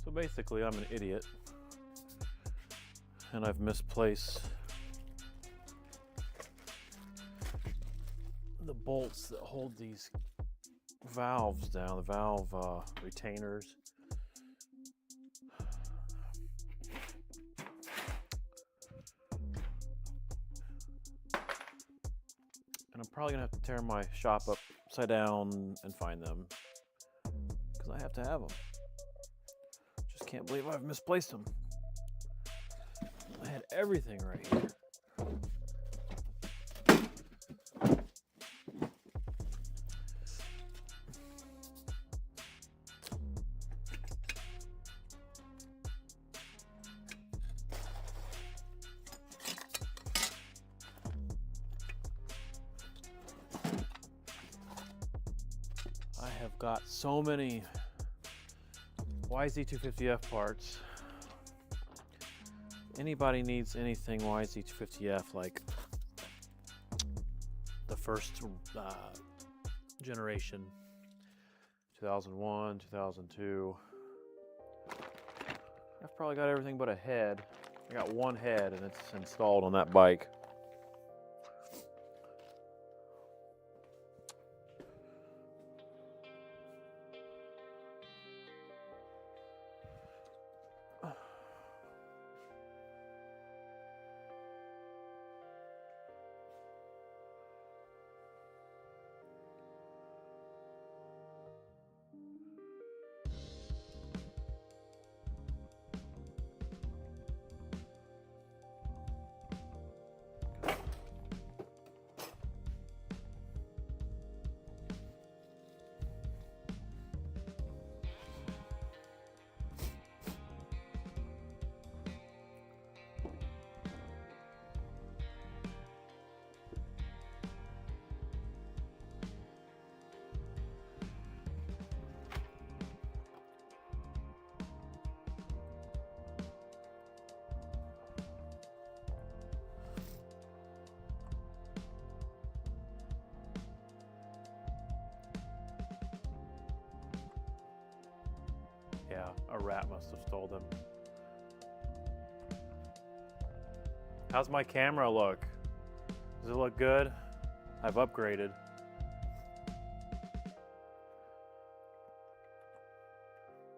So basically, I'm an idiot, and I've misplaced the bolts that hold these valves down, the valve retainers. And I'm probably gonna have to tear my shop upside down and find them, because I have to have them. Just can't believe I've misplaced them. I had everything right here. I have got so many YZ250F parts. Anybody needs anything YZ250F, like the first generation, 2001, 2002. I've probably got everything but a head. I got one head and it's installed on that bike. Yeah, a rat must have stole them. How's my camera look? Does it look good? I've upgraded.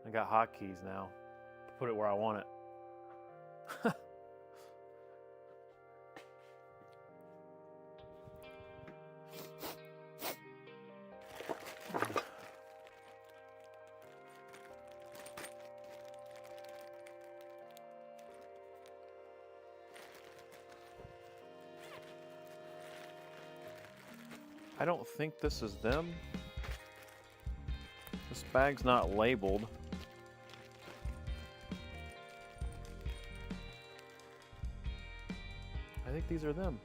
I got hotkeys now to put it where I want it. I don't think this is them. This bag's not labeled. I think these are them.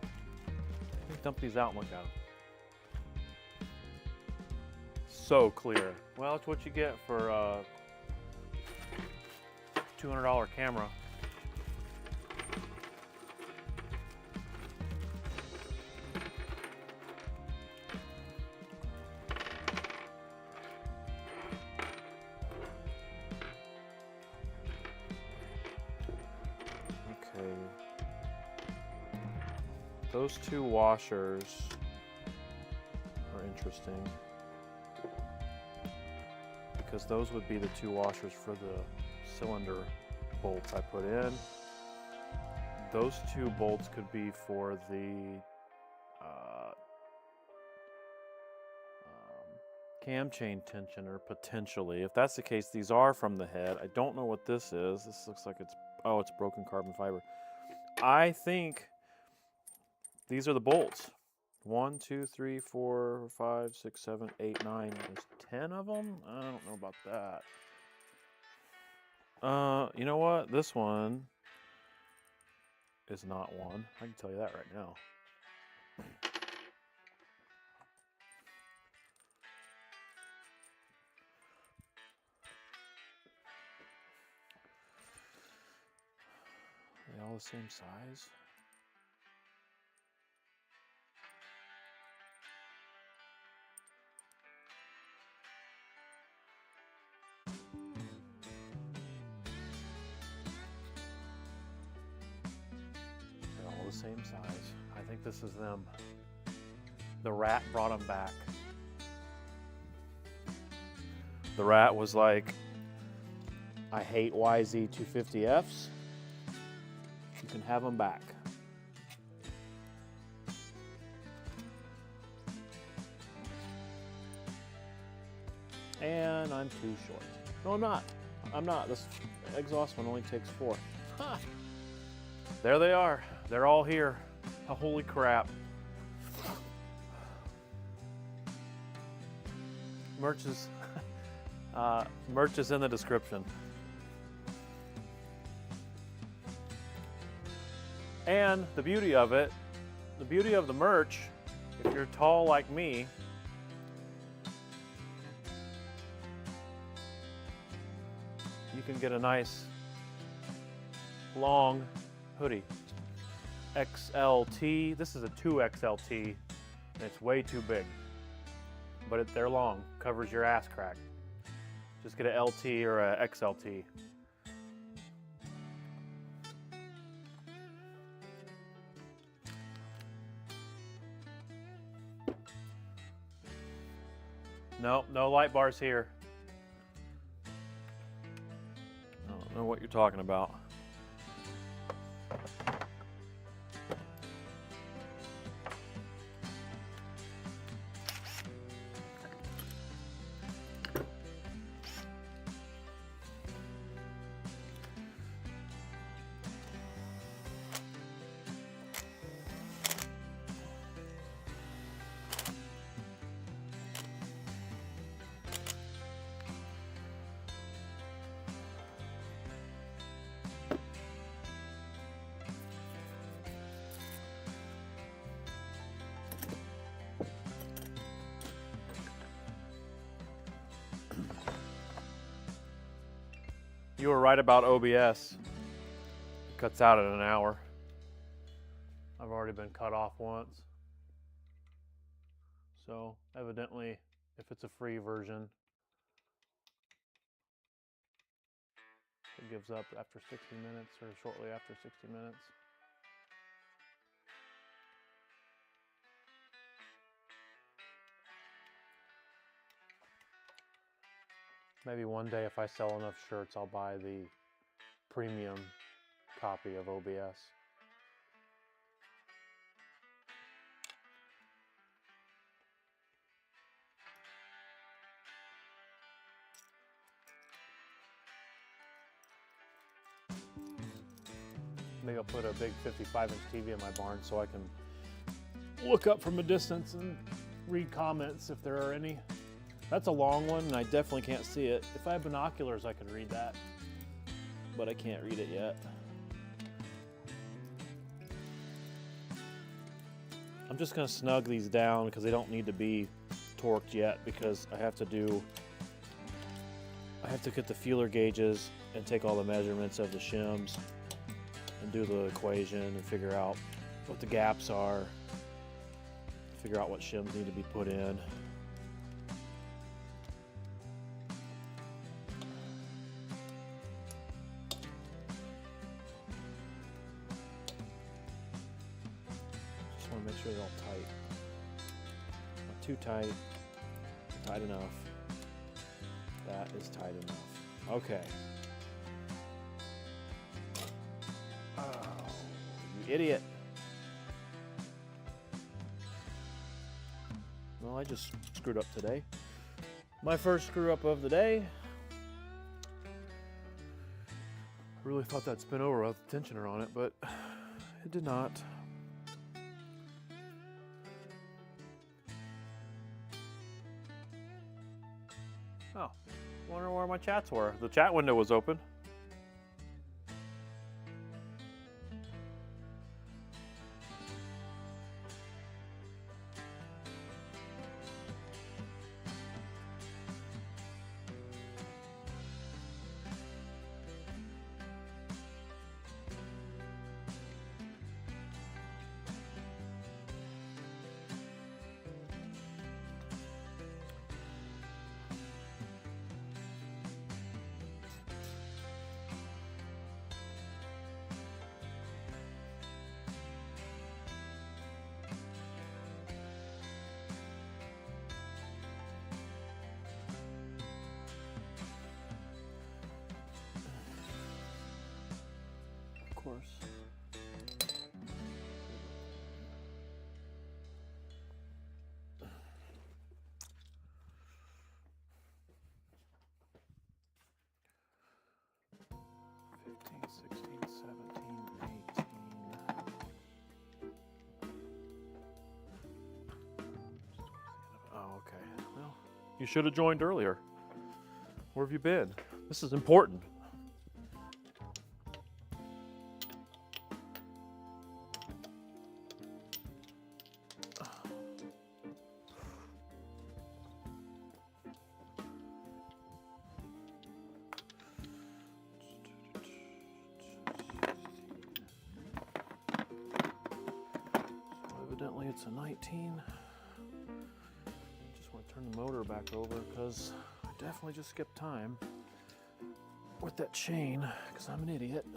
Let me dump these out and look at them. So clear. Well, it's what you get for a $200 camera. Those two washers are interesting because those would be the two washers for the cylinder bolts I put in. Those two bolts could be for the cam chain tensioner, potentially. If that's the case, these are from the head. I don't know what this is. This looks like it's, oh, it's broken carbon fiber. I think these are the bolts. 1, 2, 3, 4, 5, 6, 7, 8, 9. There's 10 of them? I don't know about that. You know what? This one is not one. I can tell you that right now. Are they all the same size? same size. I think this is them. The rat brought them back. The rat was like, I hate YZ250Fs. You can have them back. And I'm too short. No, I'm not. I'm not. This exhaust one only takes 4. Ha! There they are. They're all here. Oh, holy crap. Merch is in the description. And the beauty of it, the beauty of the merch, if you're tall like me, you can get a nice long hoodie. XLT, this is a 2XLT, and it's way too big. But they're long, covers your ass crack. Just get an LT or a XLT. No, no light bars here. I don't know what you're talking about. You were right about OBS. It cuts out at an hour. I've already been cut off once. So evidently, if it's a free version, it gives up after 60 minutes or shortly after 60 minutes. Maybe one day if I sell enough shirts, I'll buy the premium copy of OBS. Maybe I'll put a big 55-inch TV in my barn so I can look up from a distance and read comments if there are any. That's a long one, and I definitely can't see it. If I had binoculars, I could read that, but I can't read it yet. I'm just gonna snug these down because they don't need to be torqued yet, because I have to get the feeler gauges and take all the measurements of the shims and do the equation and figure out what the gaps are, figure out what shims need to be put in. Make sure they're all tight. Not too tight. Tight enough. That is tight enough. Okay. Oh, you idiot. Well, I just screwed up today. My first screw up of the day. I really thought that'd spin over with the tensioner on it, but it did not. Oh, wonder where my chats were. The chat window was open. course. You should have joined earlier. Where have you been? This is important. So evidently it's a 19. Turn the motor back over because I definitely just skipped time with that chain because I'm an idiot.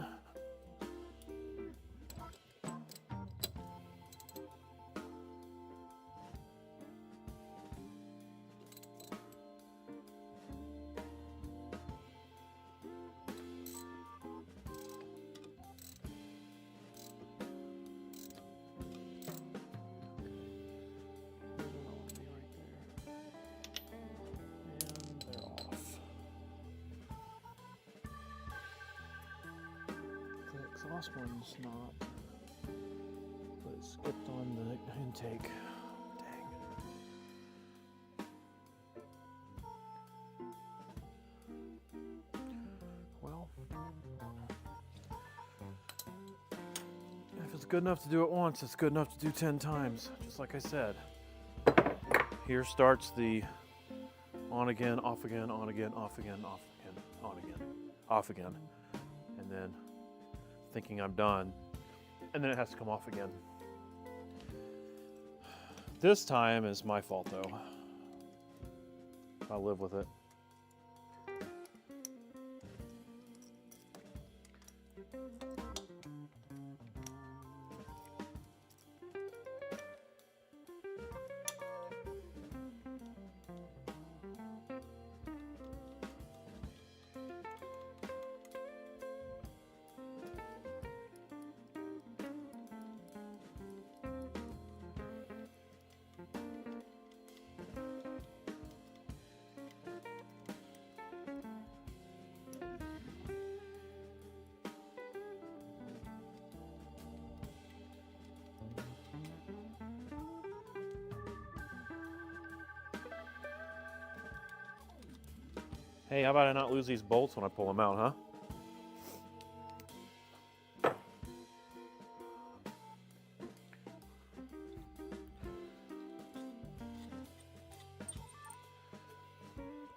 Exhaust one's not, but it skipped on the intake. Dang. Well, if it's good enough to do it once, it's good enough to do 10 times, just like I said. Here starts the on again, off again, on again, off again, off again, on again, off again, and then thinking I'm done, and then it has to come off again. This time is my fault though. I'll live with it. Hey, how about I not lose these bolts when I pull them out, huh?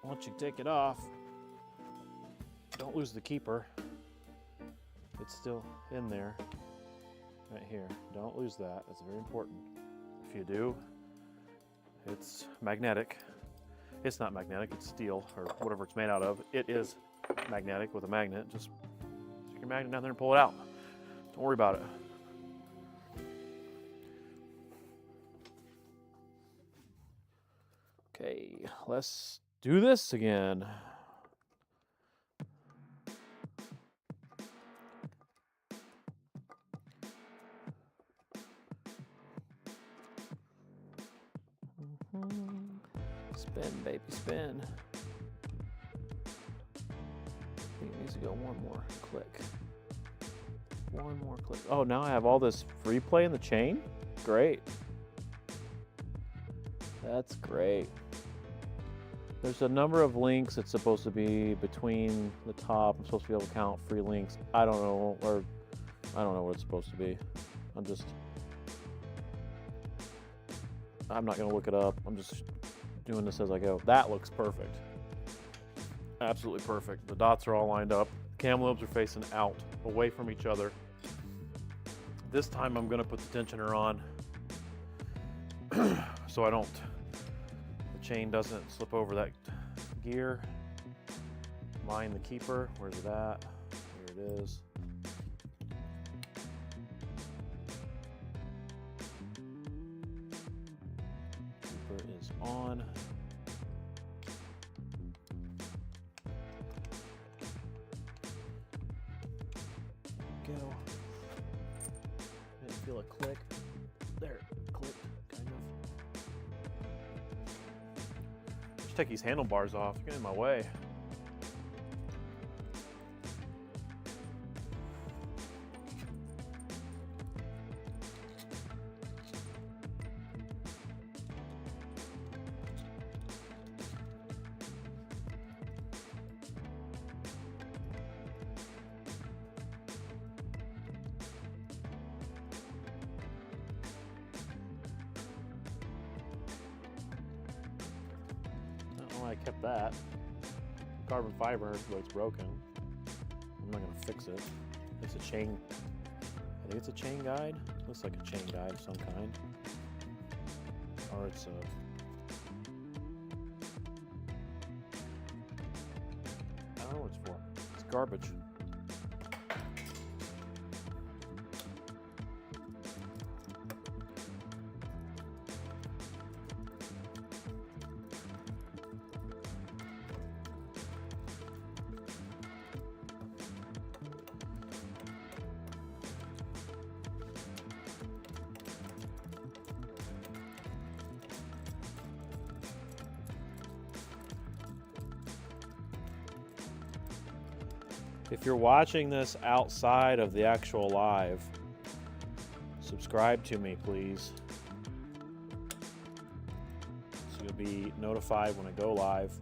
Once you take it off, don't lose the keeper. It's still in there, right here. Don't lose that, that's very important. If you do, it's magnetic. It's not magnetic, it's steel or whatever it's made out of. It is magnetic with a magnet. Just stick your magnet down there and pull it out. Don't worry about it. Okay, let's do this again. Spin, baby, spin. I think it needs to go one more click. One more click. Oh, now I have all this free play in the chain? Great. That's great. There's a number of links that's supposed to be between the top. I'm supposed to be able to count free links. I don't know, or I don't know what it's supposed to be. I'm not gonna look it up. I'm just doing this as I go. That looks perfect. Absolutely perfect. The dots are all lined up. Cam lobes are facing out, away from each other. This time I'm gonna put the tensioner on so the chain doesn't slip over that gear. Line the keeper. Where's it at? Here it is. Keeper is on. Go. feel a click. There, clicked, kind of. Just take these handlebars off, they're getting in my way. I kept that. Carbon fiber, but it's broken. I'm not gonna fix it. It's a chain. I think it's a chain guide. Looks like a chain guide of some kind. Or it's a. I don't know what it's for. It's garbage. If you're watching this outside of the actual live, subscribe to me, please. So you'll be notified when I go live.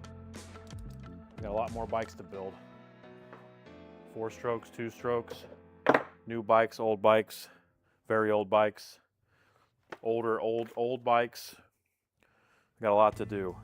I got a lot more bikes to build. 4 strokes, 2 strokes, new bikes, old bikes, very old bikes, older, old bikes. I got a lot to do.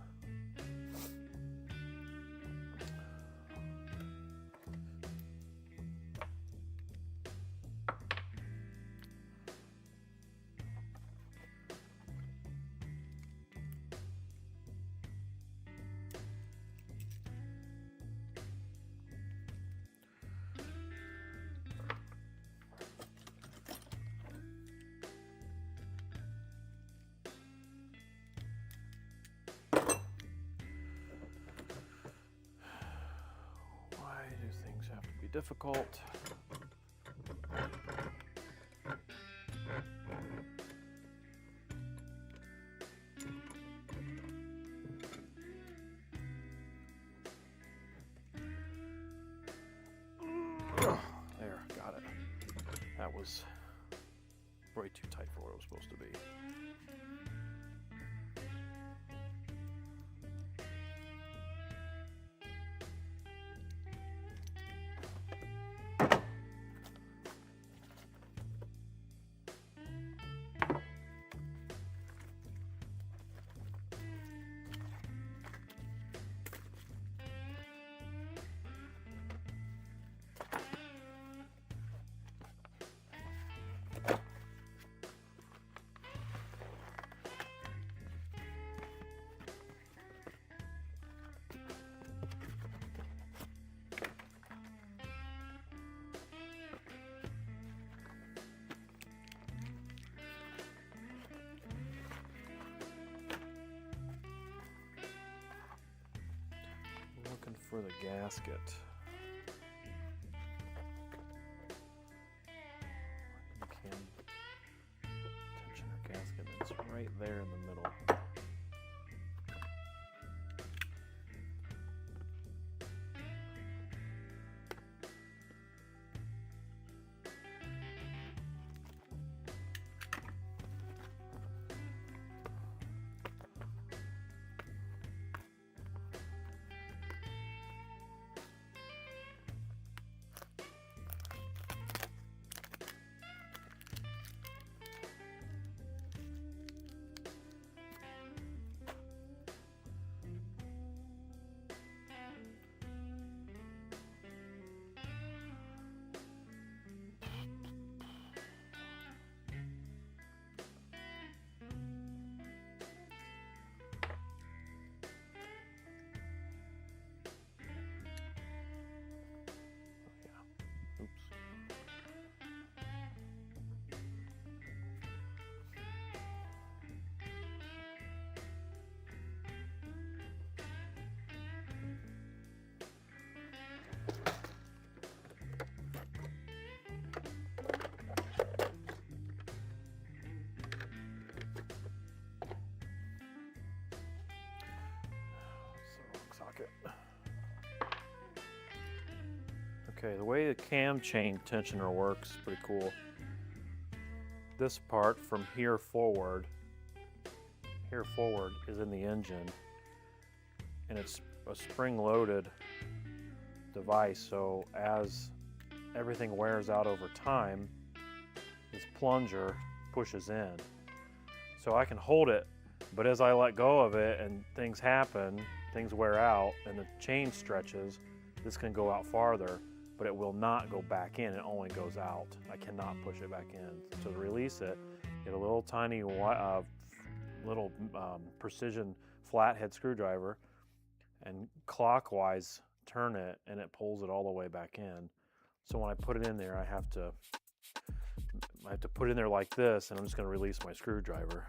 Difficult. There, got it. That was way too tight for what it was supposed to be. Looking for the gasket. Tensioner gasket. It's right there in the middle. Okay, the way the cam chain tensioner works is pretty cool. This part from here forward is in the engine, and it's a spring-loaded device, so as everything wears out over time, this plunger pushes in. So I can hold it, but as I let go of it and things happen, things wear out and the chain stretches, this can go out farther, but it will not go back in, it only goes out. I cannot push it back in. So to release it, get a little tiny precision flathead screwdriver and clockwise turn it, and it pulls it all the way back in. So when I put it in there, I have to put it in there like this, and I'm just going to release my screwdriver.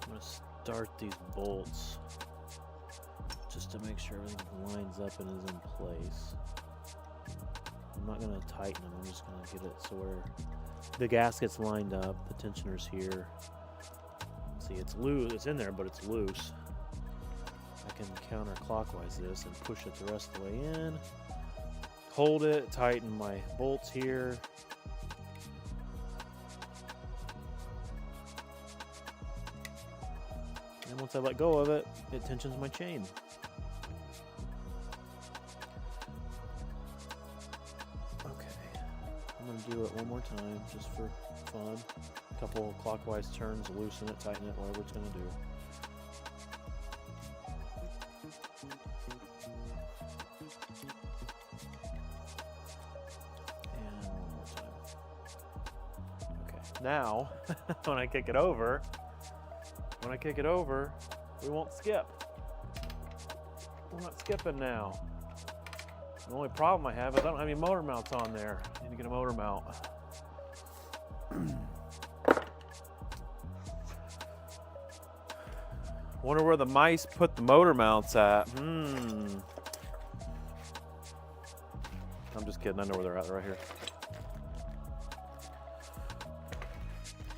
I'm going to start these bolts just to make sure everything lines up and is in place. I'm not going to tighten them, I'm just going to get it so where the gasket's lined up, the tensioner's here. See, it's loose, it's in there, but it's loose. I can counterclockwise this and push it the rest of the way in. Hold it, tighten my bolts here. And once I let go of it, it tensions my chain. I'm going to do it one more time just for fun. A couple clockwise turns, loosen it, tighten it, whatever it's going to do. And one more time. Okay, now when I kick it over, we won't skip. We're not skipping now. The only problem I have is I don't have any motor mounts on there. I need to get a motor mount. Wonder where the mice put the motor mounts at. I'm just kidding, I know where they're at, right here.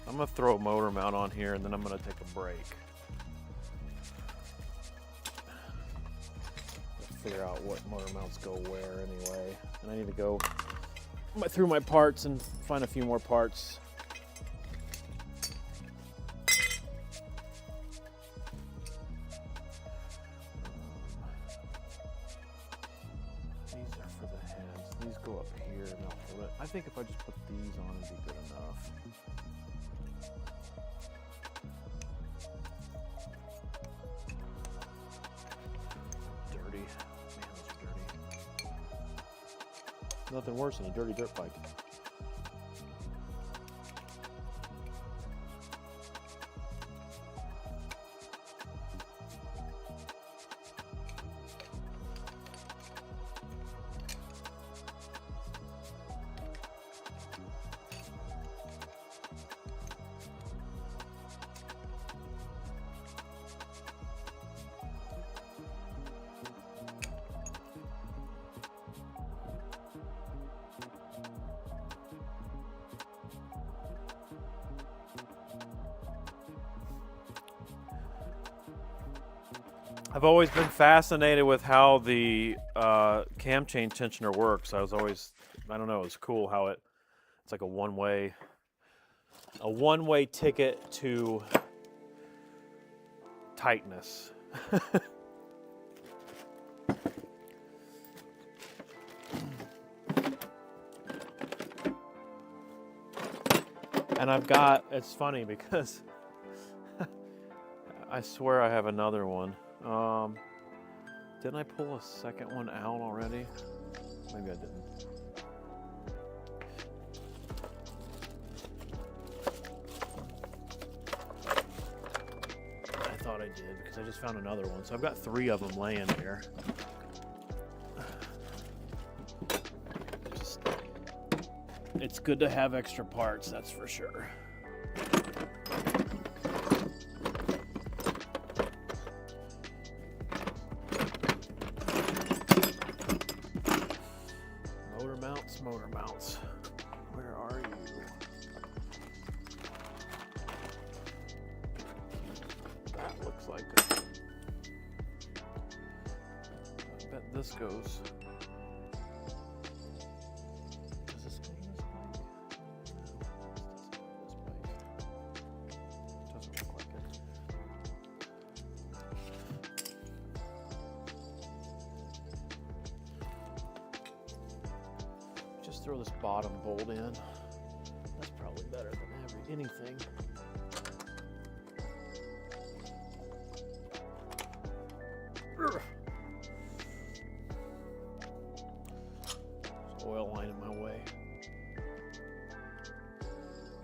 I'm gonna throw a motor mount on here and then I'm gonna take a break. Figure out what motor mounts go where anyway. And I need to go through my parts and find a few more parts. These are for the heads. These go up here and I'll hold it. I think if I just put these on, it'd be good enough. Nothing worse than a dirty dirt bike. I've always been fascinated with how the cam chain tensioner works. I don't know, it's cool how it's like a one-way ticket to tightness. And it's funny because I swear I have another one. Didn't I pull a second one out already? Maybe I didn't. I thought I did because I just found another one. So I've got 3 of them laying here. It's good to have extra parts, that's for sure. this goes. Does this go to this bike? No, this doesn't go to this bike. Doesn't look like it. Just throw this bottom bolt in. That's probably better than anything. There's oil line in my way.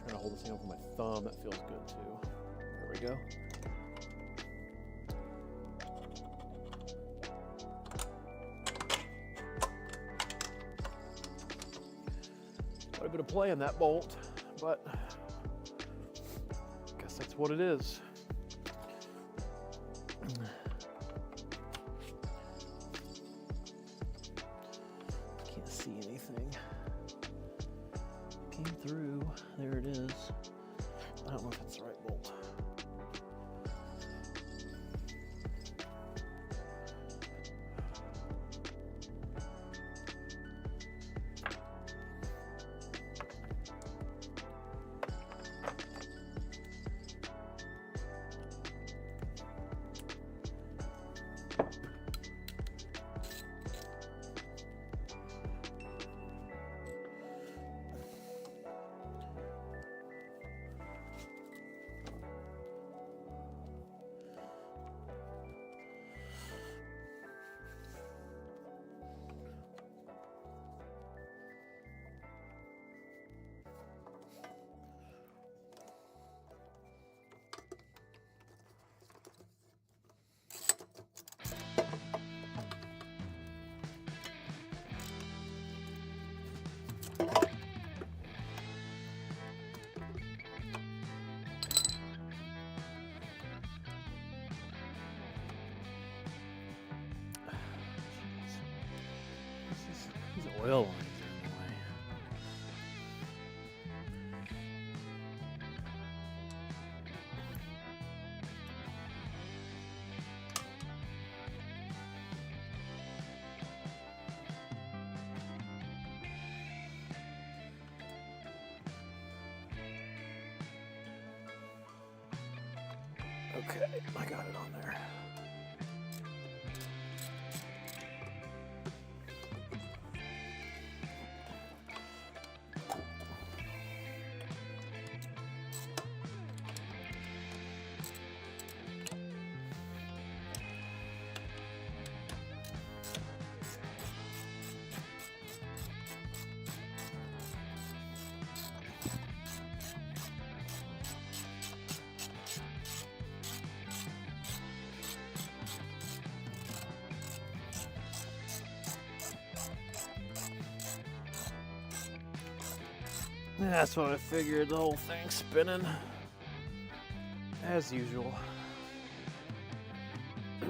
Trying to hold this thing up with my thumb. That feels good too. There we go. Quite a bit of play in that bolt, but I guess that's what it is. Can't see anything. Came through. There it is. I don't know if that's the right bolt. These oil lines are in the way. Okay, I got it on there. That's what I figured, the whole thing's spinning as usual. The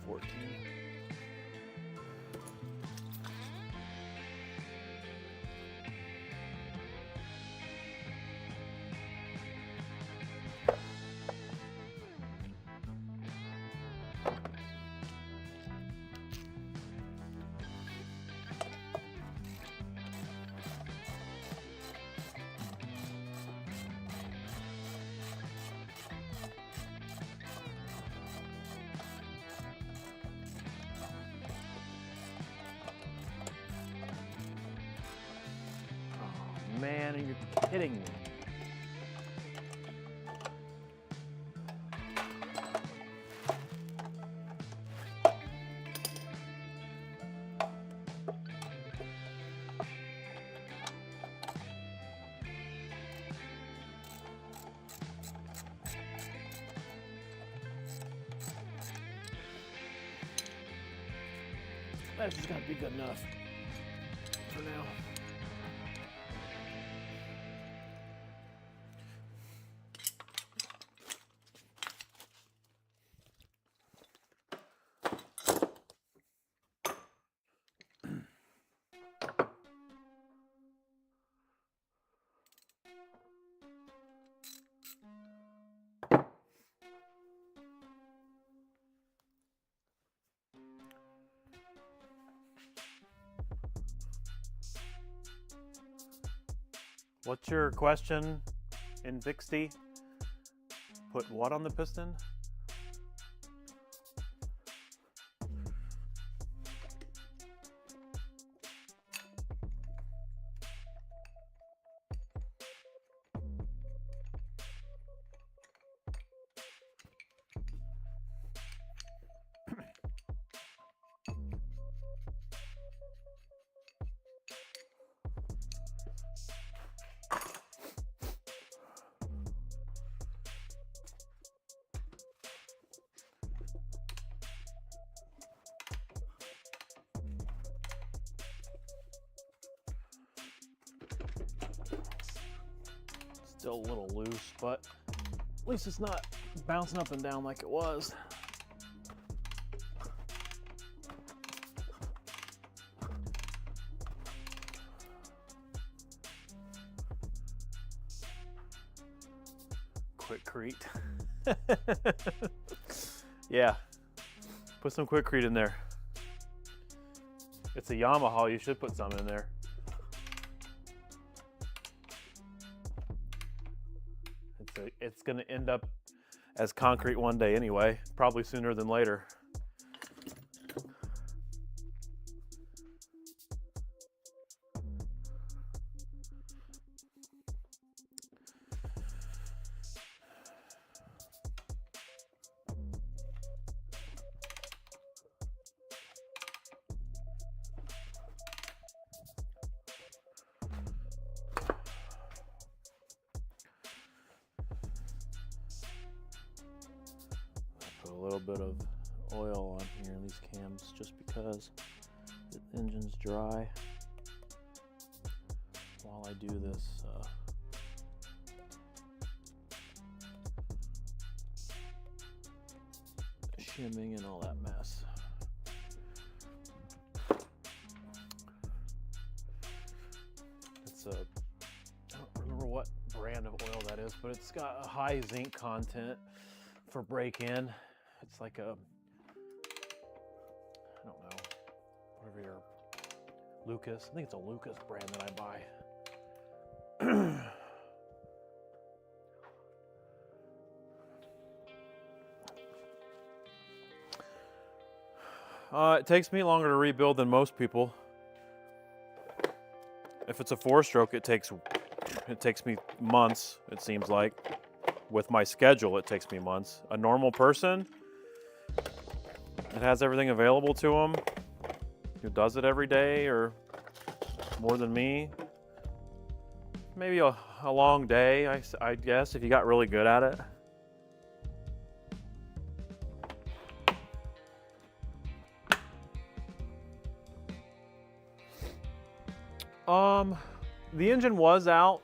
14. Man, you're kidding me. That's just gotta be good enough for now. What's your question in Vixty? Put what on the piston? Still a little loose, but at least it's not bouncing up and down like it was. Quickcrete. Yeah, put some Quickcrete in there. It's a Yamaha, you should put some in there. It's going to end up as concrete one day anyway, probably sooner than later. A little bit of oil on here in these cams just because the engine's dry while I do this shimming and all that mess. It's a, I don't remember what brand of oil that is, but it's got a high zinc content for break-in. It's like a, I don't know, whatever your, Lucas. I think it's a Lucas brand that I buy. It takes me longer to rebuild than most people. If it's a 4-stroke, it takes me months, it seems like. With my schedule, it takes me months. A normal person, it has everything available to them, who does it every day or more than me. Maybe a long day, I guess, if you got really good at it. The engine was out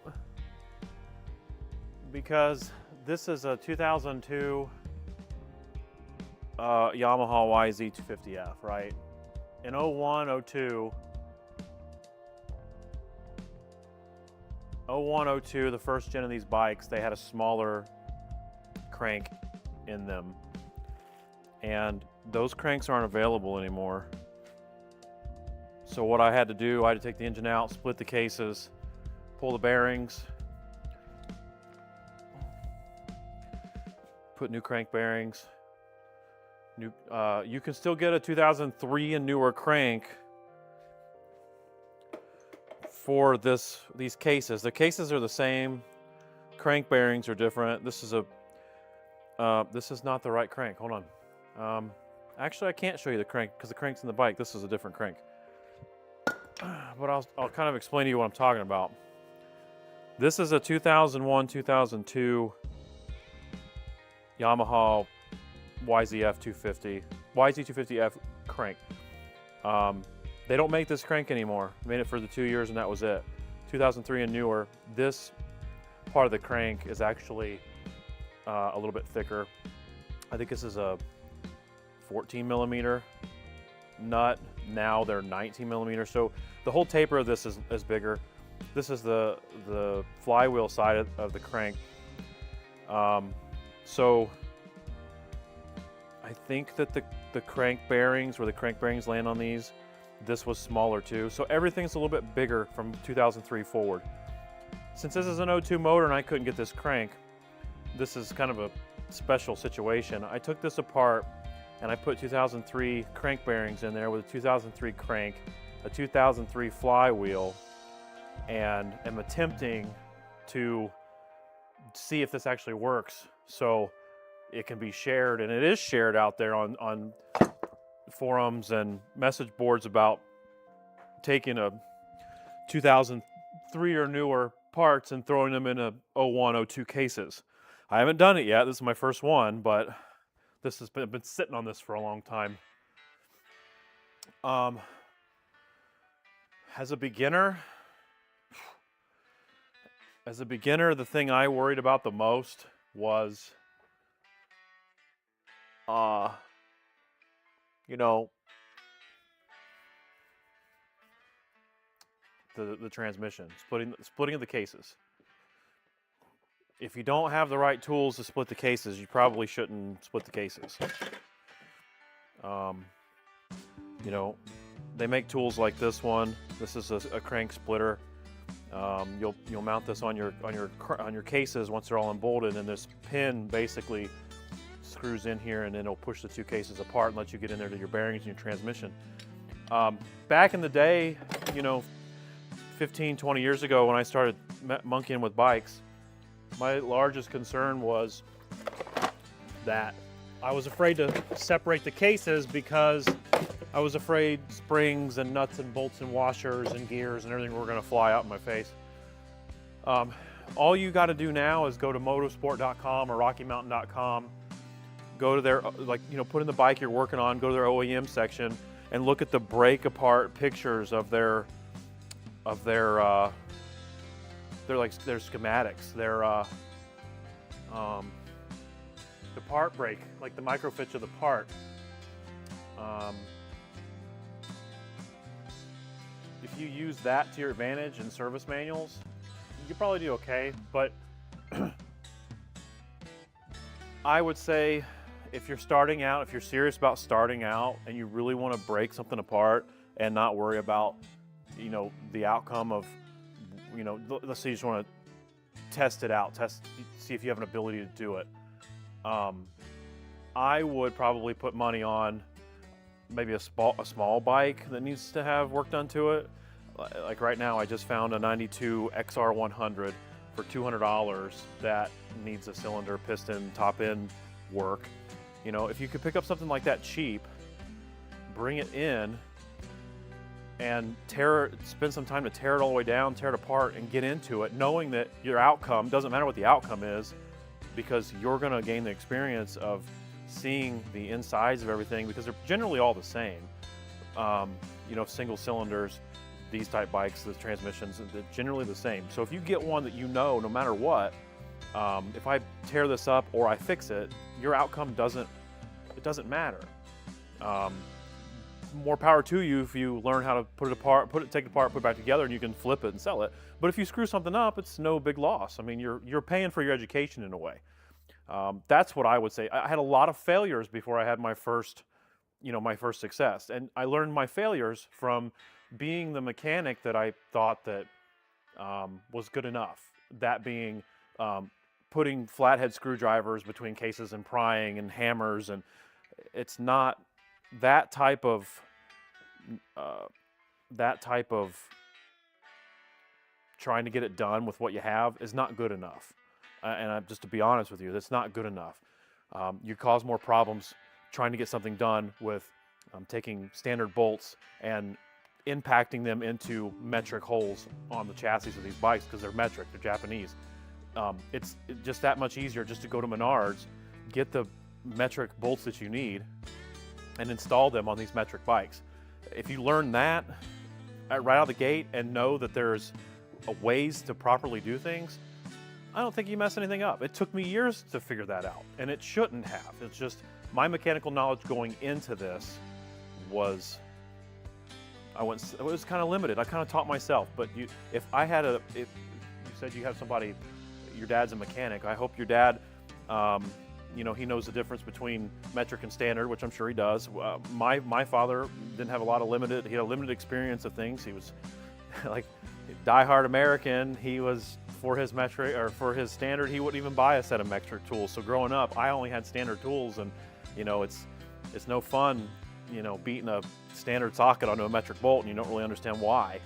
because this is a 2002 Yamaha YZ250F, right? In 01, 02, the first gen of these bikes, they had a smaller crank in them. And those cranks aren't available anymore. So what I had to do, I had to take the engine out, split the cases, pull the bearings, put new crank bearings. You can still get a 2003 and newer crank for these cases. The cases are the same, crank bearings are different. This is not the right crank. Hold on. Actually, I can't show you the crank because the crank's in the bike. This is a different crank. But I'll kind of explain to you what I'm talking about. This is a 2001, 2002 Yamaha YZ250F crank. They don't make this crank anymore. Made it for the 2 years and that was it. 2003 and newer. This part of the crank is actually a little bit thicker. I think this is a 14 millimeter nut. Now they're 19 millimeters. So the whole taper of this is bigger. This is the flywheel side of the crank. So I think that the crank bearings, where the crank bearings land on these, this was smaller too. So everything's a little bit bigger from 2003 forward. Since this is an 02 motor and I couldn't get this crank, this is kind of a special situation. I took this apart and I put 2003 crank bearings in there with a 2003 crank, a 2003 flywheel, and am attempting to see if this actually works so it can be shared, and it is shared out there on forums and message boards about taking a 2003 or newer parts and throwing them in a 01, 02 cases. I haven't done it yet. This is my first one, but this has been sitting on this for a long time. As a beginner, the thing I worried about the most was, you know, the transmission, splitting of the cases. If you don't have the right tools to split the cases, you probably shouldn't split the cases. You know, they make tools like this one. This is a crank splitter. You'll mount this on your cases once they're all unbolted, and this pin basically screws in here, and then it'll push the two cases apart and let you get in there to your bearings and your transmission. Back in the day, you know, 15, 20 years ago when I started monkeying with bikes, my largest concern was that I was afraid to separate the cases because I was afraid springs and nuts and bolts and washers and gears and everything were going to fly out in my face. All you got to do now is go to motorsport.com or rockymountain.com, go to their, like, you know, put in the bike you're working on, go to their OEM section and look at the break apart pictures of their schematics, the part break, like the microfitch of the part. If you use that to your advantage in service manuals, you could probably do okay, but I would say if you're starting out, if you're serious about starting out and you really want to break something apart and not worry about, you know, the outcome of, you know, let's say you just want to test it out, see if you have an ability to do it. I would probably put money on maybe a small bike that needs to have work done to it. Like right now, I just found a 92 XR100 for $200 that needs a cylinder, piston, top end work. You know, if you could pick up something like that cheap, bring it in and spend some time to tear it all the way down, tear it apart, and get into it, knowing that your outcome, doesn't matter what the outcome is, because you're gonna gain the experience of seeing the insides of everything, because they're generally all the same. You know, single cylinders, these type bikes, the transmissions, they're generally the same. So if you get one that you know, no matter what, if I tear this up or I fix it, your outcome doesn't matter. More power to you if you learn how to put it apart, take it apart, put it back together, and you can flip it and sell it. But if you screw something up, it's no big loss. I mean, you're paying for your education in a way. That's what I would say. I had a lot of failures before I had my first success, and I learned my failures from being the mechanic that I thought that was good enough. That being putting flathead screwdrivers between cases and prying and hammers, and it's not that type of trying to get it done with what you have is not good enough. And just to be honest with you, that's not good enough. You cause more problems trying to get something done with taking standard bolts and impacting them into metric holes on the chassis of these bikes, because they're metric, they're Japanese. It's just that much easier just to go to Menards, get the metric bolts that you need, and install them on these metric bikes. If you learn that right out of the gate and know that there's ways to properly do things, I don't think you mess anything up. It took me years to figure that out, and it shouldn't have. It's just my mechanical knowledge going into this was it was kind of limited. I kind of taught myself. But if you said you have somebody, your dad's a mechanic, I hope your dad, you know, he knows the difference between metric and standard, which I'm sure he does. My father didn't have he had a limited experience of things. He was like, diehard American, he was, for his metric, or for his standard, he wouldn't even buy a set of metric tools. So growing up, I only had standard tools, and you know, it's no fun, you know, beating a standard socket onto a metric bolt and you don't really understand why.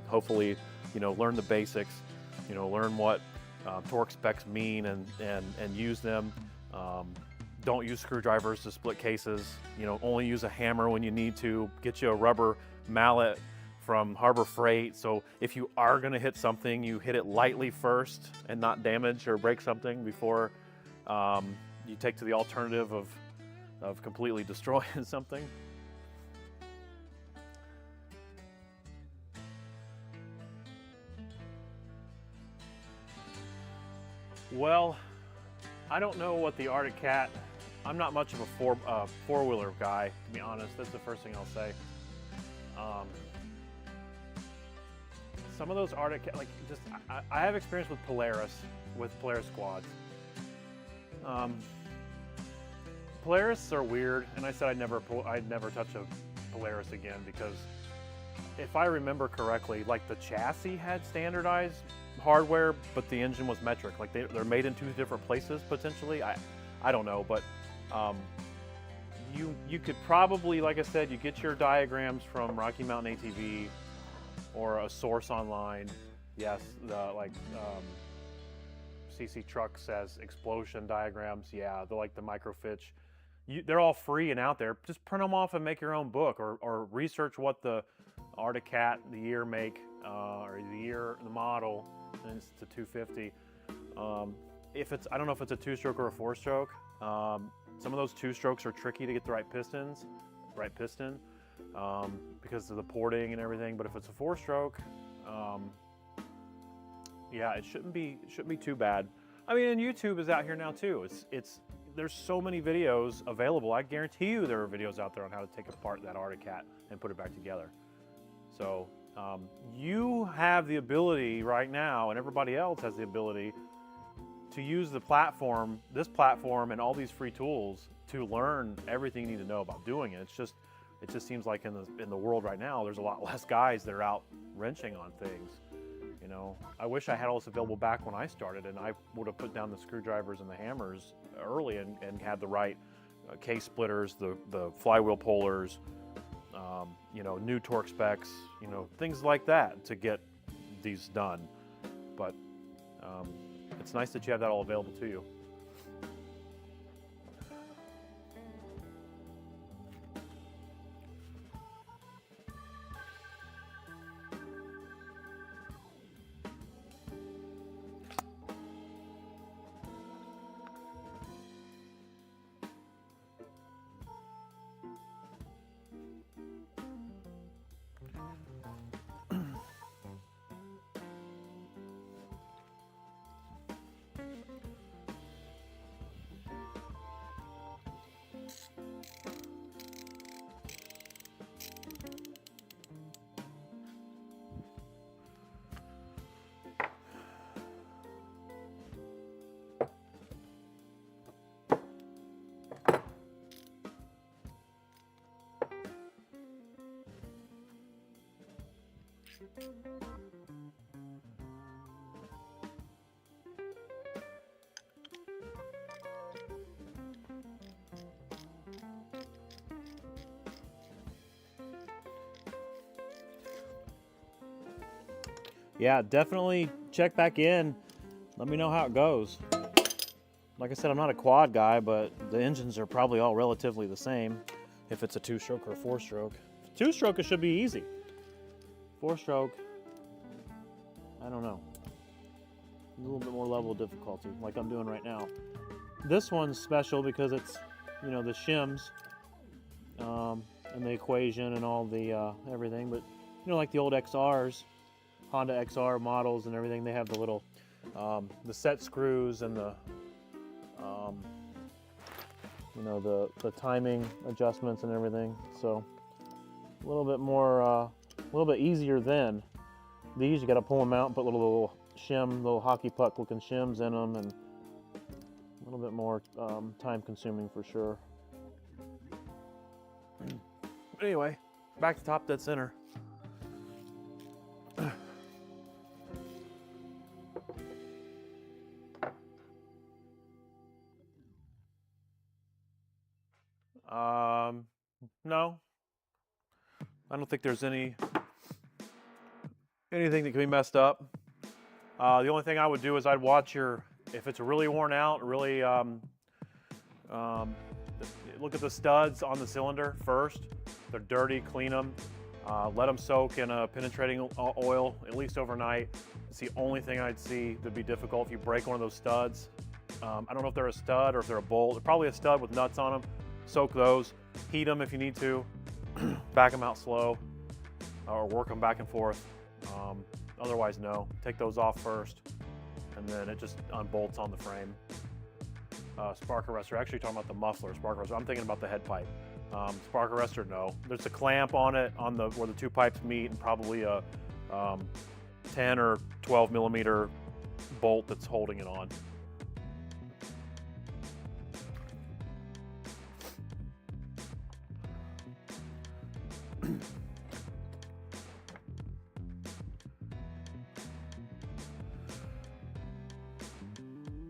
Hopefully, you know, learn the basics, you know, learn what torque specs mean and use them. Don't use screwdrivers to split cases. You know, only use a hammer when you need to. Get you a rubber mallet from Harbor Freight. So if you are gonna hit something, you hit it lightly first and not damage or break something before you take to the alternative of completely destroying something. Well, I don't know what the Arctic Cat, I'm not much of a four-wheeler guy, to be honest. That's the first thing I'll say. Some of those Arctic Cat, like I have experience with Polaris squads. Polaris are weird, and I said I'd never touch a Polaris again, because if I remember correctly, like the chassis had standardized hardware, but the engine was metric. Like they're made in two different places potentially. I don't know, but you could probably, like I said, you get your diagrams from Rocky Mountain ATV or a source online. Yes, CC Truck says explosion diagrams. Yeah, they're like the microfiche. They're all free and out there. Just print them off and make your own book, or research what the Arctic Cat, the year, make, or the year, the model, and it's the 250. I don't know if it's a two-stroke or a four-stroke. Some of those two-strokes are tricky to get the right piston, because of the porting and everything. But if it's a four-stroke, yeah, it shouldn't be too bad. I mean, and YouTube is out here now too. There's so many videos available. I guarantee you there are videos out there on how to take apart that Arctic Cat and put it back together. So you have the ability right now, and everybody else has the ability, to use this platform and all these free tools to learn everything you need to know about doing it. It just seems like in the world right now, there's a lot less guys that are out wrenching on things. You know, I wish I had all this available back when I started, and I would have put down the screwdrivers and the hammers early and had the right case splitters, the flywheel pullers, you know, new torque specs, you know, things like that to get these done. But it's nice that you have that all available to you. Yeah, definitely check back in. Let me know how it goes. Like I said, I'm not a quad guy, but the engines are probably all relatively the same if it's a two-stroke or a four-stroke. Two-stroke, it should be easy. Four-stroke, I don't know. A little bit more level of difficulty, like I'm doing right now. This one's special because it's, you know, the shims and the equation and all the everything. But, you know, like the old XRs, Honda XR models and everything, they have the little, the set screws and the, you know, the timing adjustments and everything. So a little bit more, a little bit easier than these. You got to pull them out and put little hockey puck looking shims in them, and a little bit more time consuming for sure. But anyway, back to top dead center. No, I don't think there's anything that can be messed up. The only thing I would do is I'd watch if it's really worn out, really, look at the studs on the cylinder first. They're dirty, clean them. Let them soak in a penetrating oil, at least overnight. It's the only thing I'd see that'd be difficult if you break one of those studs. I don't know if they're a stud or if they're a bolt. They're probably a stud with nuts on them. Soak those, heat them if you need to, back them out slow, or work them back and forth. Otherwise, no. Take those off first, and then it just unbolts on the frame. Spark arrestor, actually talking about the muffler, spark arrestor. I'm thinking about the head pipe. Spark arrestor, no. There's a clamp on it where the two pipes meet, and probably a 10 or 12 millimeter bolt that's holding it on.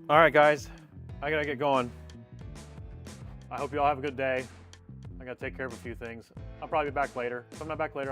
All right, guys, I gotta get going. I hope you all have a good day. I gotta take care of a few things. I'll probably be back later. If I'm not back later, I'll